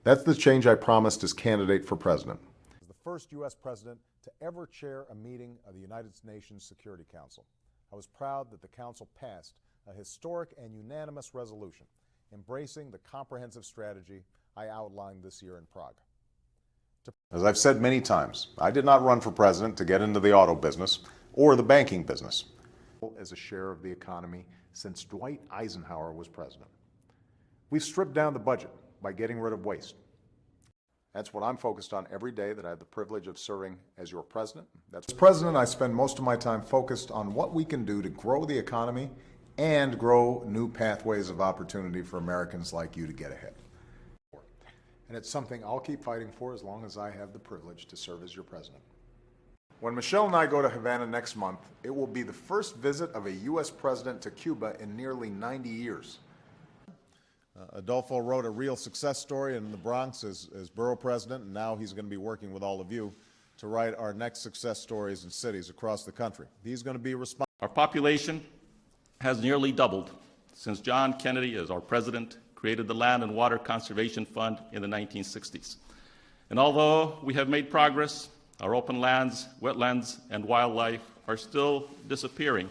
That's the change I promised as candidate for president. As the first U.S. president to ever chair a meeting of the United Nations Security Council, I was proud that the Council passed a historic and unanimous resolution embracing the comprehensive strategy I outlined this year in Prague. As I've said many times, I did not run for president to get into the auto business or the banking business. As a share of the economy since Dwight Eisenhower was president. We've stripped down the budget by getting rid of waste. That's what I'm focused on every day that I have the privilege of serving as your president. As president, I spend most of my time focused on what we can do to grow the economy and grow new pathways of opportunity for Americans like you to get ahead. And it's something I'll keep fighting for as long as I have the privilege to serve as your president. When Michelle and I go to Havana next month, it will be the first visit of a U.S. president to Cuba in nearly 90 years. Adolfo wrote a real success story in the Bronx as borough president, and now he's going to be working with all of you to write our next success stories in cities across the country. He's going to be responsible. Our population has nearly doubled since John Kennedy, as our president, created the Land and Water Conservation Fund in the 1960s. And although we have made progress, our open lands, wetlands, and wildlife are still disappearing,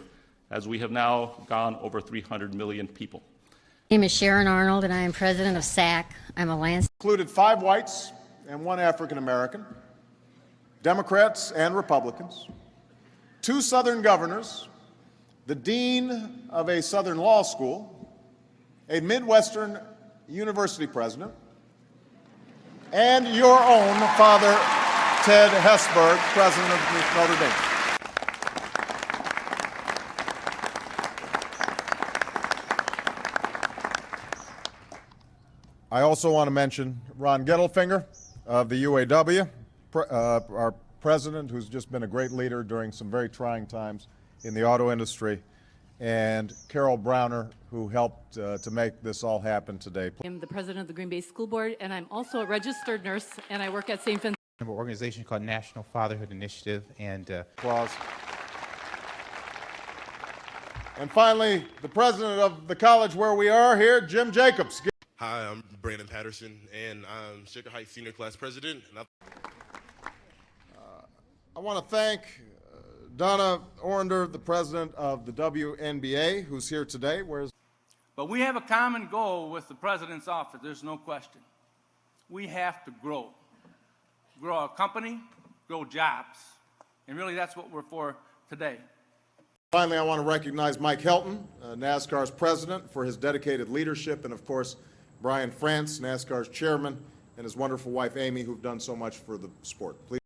as we have now gone over 300 million people. My name is Sharon Arnold, and I am president of SAC. I'm a land... Included 5 whites and 1 African American, Democrats and Republicans, 2 Southern governors, the dean of a Southern law school, a Midwestern university president, and your own Father Ted Hesburgh, president of Notre Dame. I also want to mention Ron Gettelfinger of the UAW, our president, who's just been a great leader during some very trying times in the auto industry, and Carol Browner, who helped to make this all happen today. I'm the president of the Green Bay School Board, and I'm also a registered nurse, and I work at St. Vincent. An organization called National Fatherhood Initiative, and applause. And finally, the president of the college where we are here, Jim Jacobs. Hi, I'm Brandon Patterson, and I'm Shaker Heights Senior Class President. And I want to thank Donna Orender, the president of the WNBA, who's here today. But we have a common goal with the president's office, there's no question. We have to grow. Grow our company, grow jobs. And really that's what we're for today. Finally, I want to recognize Mike Helton, NASCAR's president, for his dedicated leadership, and of course, Brian France, NASCAR's chairman, and his wonderful wife, Amy, who've done so much for the sport. Please.